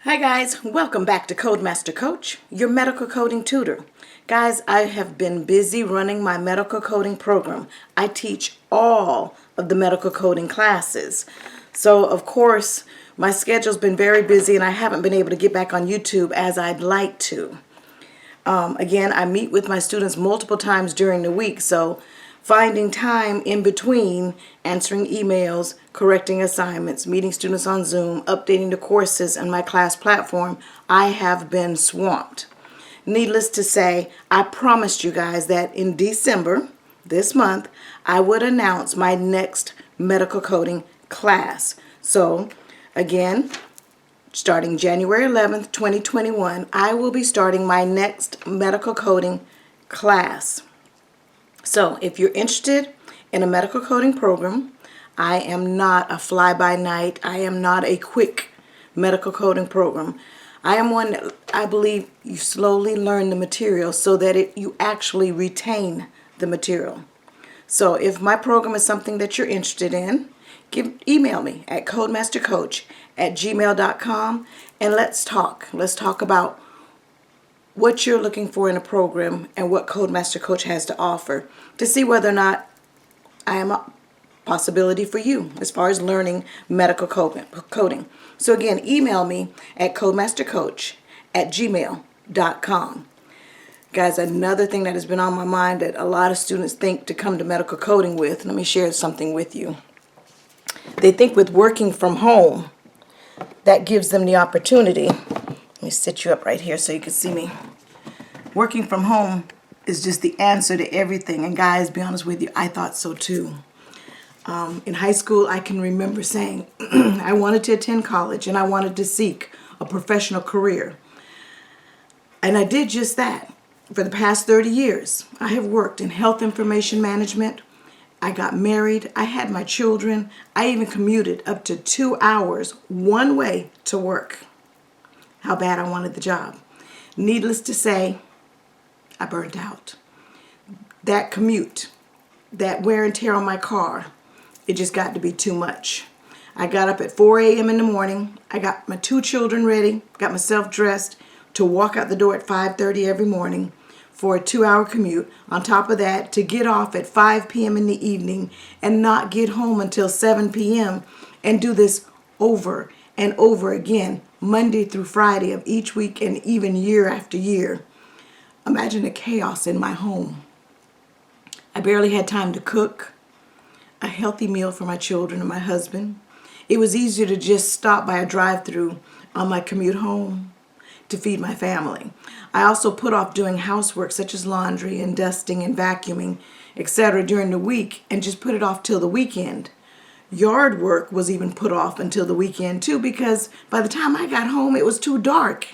Hi guys, welcome back to Codemaster Coach, your medical coding tutor. Guys, I have been busy running my medical coding program. I teach all of the medical coding classes. So of course, my schedule's been very busy and I haven't been able to get back on YouTube as I'd like to. Again, I meet with my students multiple times during the week, so finding time in between answering emails, correcting assignments, meeting students on Zoom, updating the courses and my class platform, I have been swamped. Needless to say, I promised you guys that in December, this month, I would announce my next medical coding class. So, again, starting January 11th, 2021, I will be starting my next medical coding class. So if you're interested in a medical coding program, I am not a fly-by-night. I am not a quick medical coding program. I am one that I believe you slowly learn the material so that you actually retain the material. So if my program is something that you're interested in, email me at codemastercoach@gmail.com and let's talk. Let's talk about what you're looking for in a program and what Codemaster Coach has to offer to see whether or not I am a possibility for you as far as learning medical coding. So again, email me at codemastercoach@gmail.com. Guys, another thing that has been on my mind that a lot of students think to come to medical coding with, let me share something with you. They think with working from home, that gives them the opportunity. Let me sit you up right here so you can see me. Working from home is just the answer to everything. And guys, be honest with you, I thought so too. In high school, I can remember saying I wanted to attend college and I wanted to seek a professional career. And I did just that. For the past 30 years, I have worked in health information management. I got married. I had my children. I even commuted up to 2 hours one way to work. How bad I wanted the job. Needless to say, I burnt out. That commute, that wear and tear on my car, it just got to be too much. I got up at 4 a.m. in the morning. I got my 2 children ready, got myself dressed to walk out the door at 5:30 every morning for a 2-hour commute. On top of that, to get off at 5 p.m. in the evening and not get home until 7 p.m. and do this over and over again, Monday through Friday of each week and even year after year. Imagine the chaos in my home. I barely had time to cook a healthy meal for my children and my husband. It was easier to just stop by a drive-thru on my commute home to feed my family. I also put off doing housework such as laundry and dusting and vacuuming, etc. during the week and just put it off till the weekend. Yard work was even put off until the weekend too because by the time I got home it was too dark.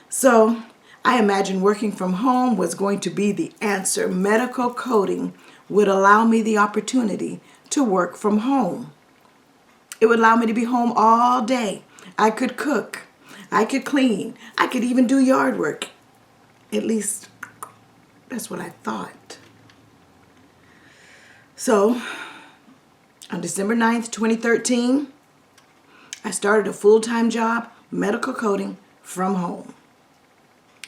So I imagined working from home was going to be the answer. Medical coding would allow me the opportunity to work from home. It would allow me to be home all day. I could cook. I could clean. I could even do yard work. At least that's what I thought. So on December 9th, 2013, I started a full-time job, medical coding, from home.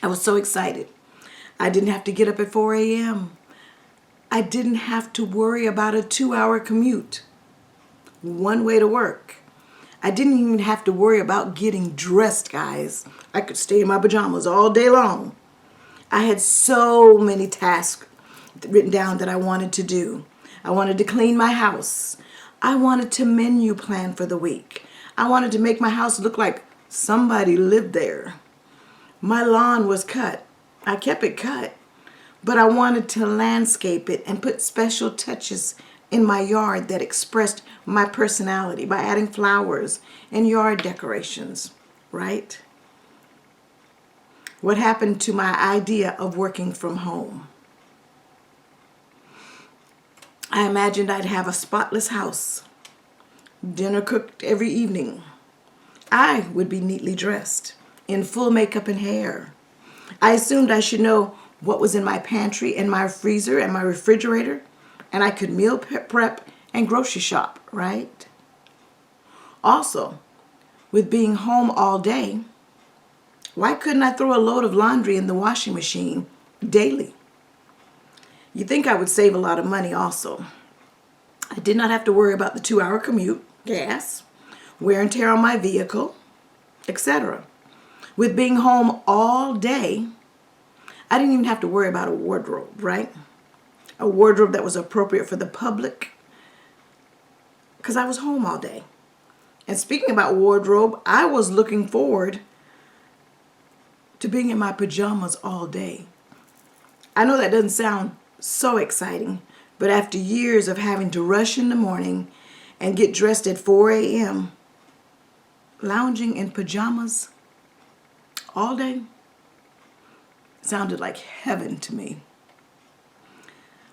I was so excited. I didn't have to get up at 4 a.m. I didn't have to worry about a 2-hour commute, one way to work. I didn't even have to worry about getting dressed, guys. I could stay in my pajamas all day long. I had so many tasks written down that I wanted to do. I wanted to clean my house. I wanted to menu plan for the week. I wanted to make my house look like somebody lived there. My lawn was cut. I kept it cut. But I wanted to landscape it and put special touches in my yard that expressed my personality by adding flowers and yard decorations, right? What happened to my idea of working from home? I imagined I'd have a spotless house, dinner cooked every evening. I would be neatly dressed, in full makeup and hair. I assumed I should know what was in my pantry and my freezer and my refrigerator, and I could meal prep and grocery shop, right? Also, with being home all day, why couldn't I throw a load of laundry in the washing machine daily? You think I would save a lot of money also. I did not have to worry about the 2-hour commute, gas, wear and tear on my vehicle, etc. With being home all day, I didn't even have to worry about a wardrobe, right? A wardrobe that was appropriate for the public, because I was home all day. And speaking about wardrobe, I was looking forward to being in my pajamas all day. I know that doesn't sound so exciting, but after years of having to rush in the morning and get dressed at 4 a.m., lounging in pajamas all day sounded like heaven to me.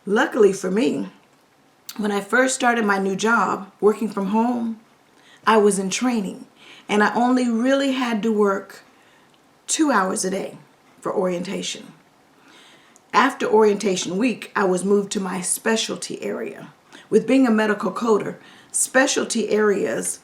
Luckily for me, when I first started my new job, working from home, I was in training, and I only really had to work 2 hours a day for orientation. After orientation week, I was moved to my specialty area. With being a medical coder, specialty areas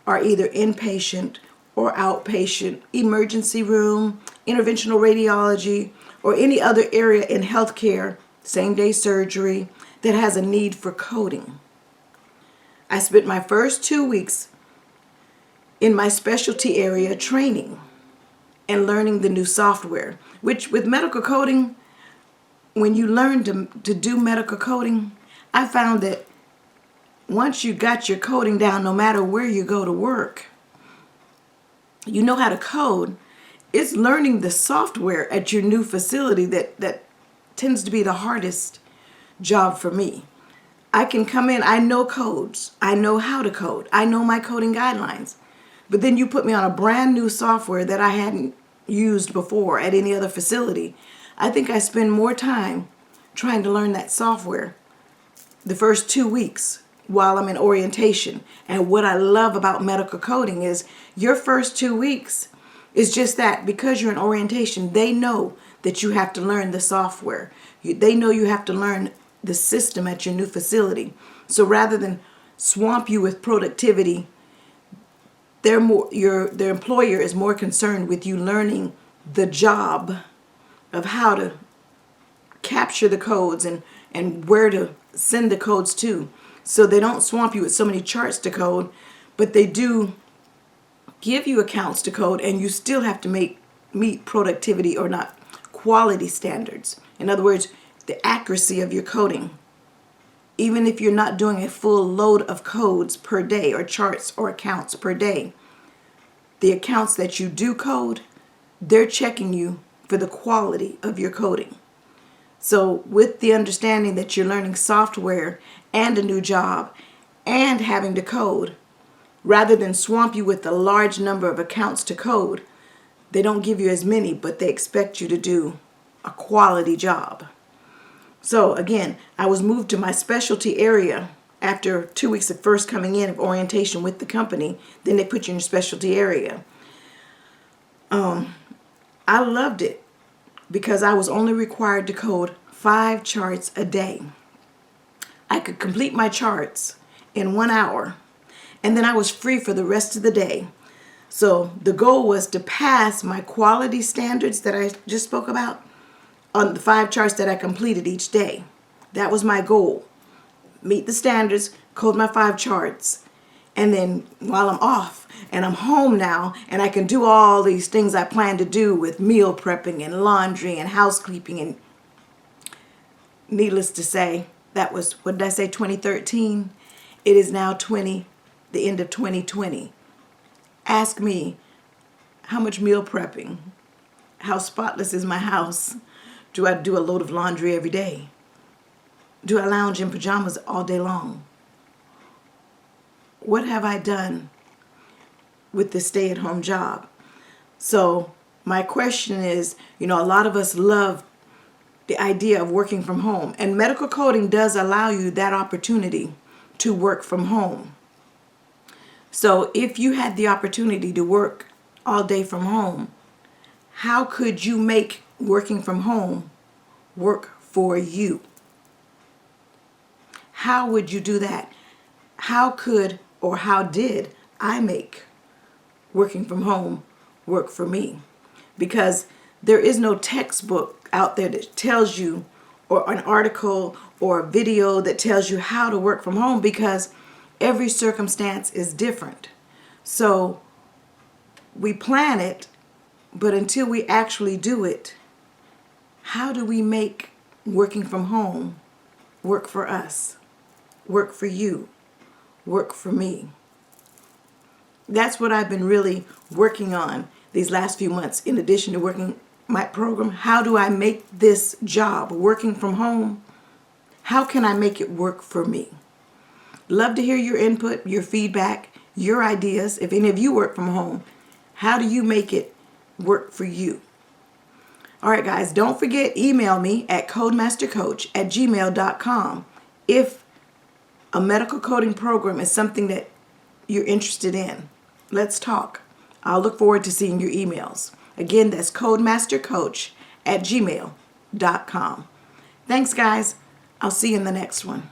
are either inpatient or outpatient, emergency room, interventional radiology, or any other area in healthcare, same-day surgery, that has a need for coding. I spent my first 2 weeks in my specialty area training and learning the new software, which with medical coding, when you learn to do medical coding, I found that once you got your coding down, no matter where you go to work, you know how to code. It's learning the software at your new facility that tends to be the hardest job for me. I can come in, I know codes, I know how to code, I know my coding guidelines. But then you put me on a brand new software that I hadn't used before at any other facility. I think I spend more time trying to learn that software the first 2 weeks while I'm in orientation. And what I love about medical coding is your first 2 weeks is just that. Because you're in orientation, they know that you have to learn the software. They know you have to learn the system at your new facility. So rather than swamp you with productivity, their employer is more concerned with you learning the job of how to capture the codes and where to send the codes to. So they don't swamp you with so many charts to code, but they do give you accounts to code, and you still have to meet productivity or not quality standards. In other words, the accuracy of your coding. Even if you're not doing a full load of codes per day or charts or accounts per day, the accounts that you do code, they're checking you for the quality of your coding. So with the understanding that you're learning software and a new job and having to code, rather than swamp you with a large number of accounts to code, they don't give you as many, but they expect you to do a quality job. So again, I was moved to my specialty area after 2 weeks of first coming in of orientation with the company. Then they put you in your specialty area. I loved it because I was only required to code 5 charts a day. I could complete my charts in 1 hour, and then I was free for the rest of the day. So the goal was to pass my quality standards that I just spoke about on the 5 charts that I completed each day. That was my goal. Meet the standards, code my 5 charts, and then while I'm off and I'm home now and I can do all these things I plan to do with meal prepping and laundry and housekeeping, and needless to say, that was, what did I say, 2013? It is now the end of 2020. Ask me, how much meal prepping? How spotless is my house? Do I do a load of laundry every day? Do I lounge in pajamas all day long? What have I done with the stay-at-home job? So my question is, a lot of us love the idea of working from home, and medical coding does allow you that opportunity to work from home. So if you had the opportunity to work all day from home, how could you make working from home work for you? How would you do that? How could or how did I make working from home work for me? Because there is no textbook out there that tells you, or an article or a video that tells you how to work from home, because every circumstance is different. So we plan it, but until we actually do it, how do we make working from home work for us, work for you, work for me? That's what I've been really working on these last few months, in addition to working my program. How do I make this job, working from home, how can I make it work for me? Love to hear your input, your feedback, your ideas. If any of you work from home, how do you make it work for you? All right, guys, don't forget, email me at codemastercoach@gmail.com if a medical coding program is something that you're interested in. Let's talk. I'll look forward to seeing your emails. Again, that's codemastercoach@gmail.com. Thanks, guys. I'll see you in the next one.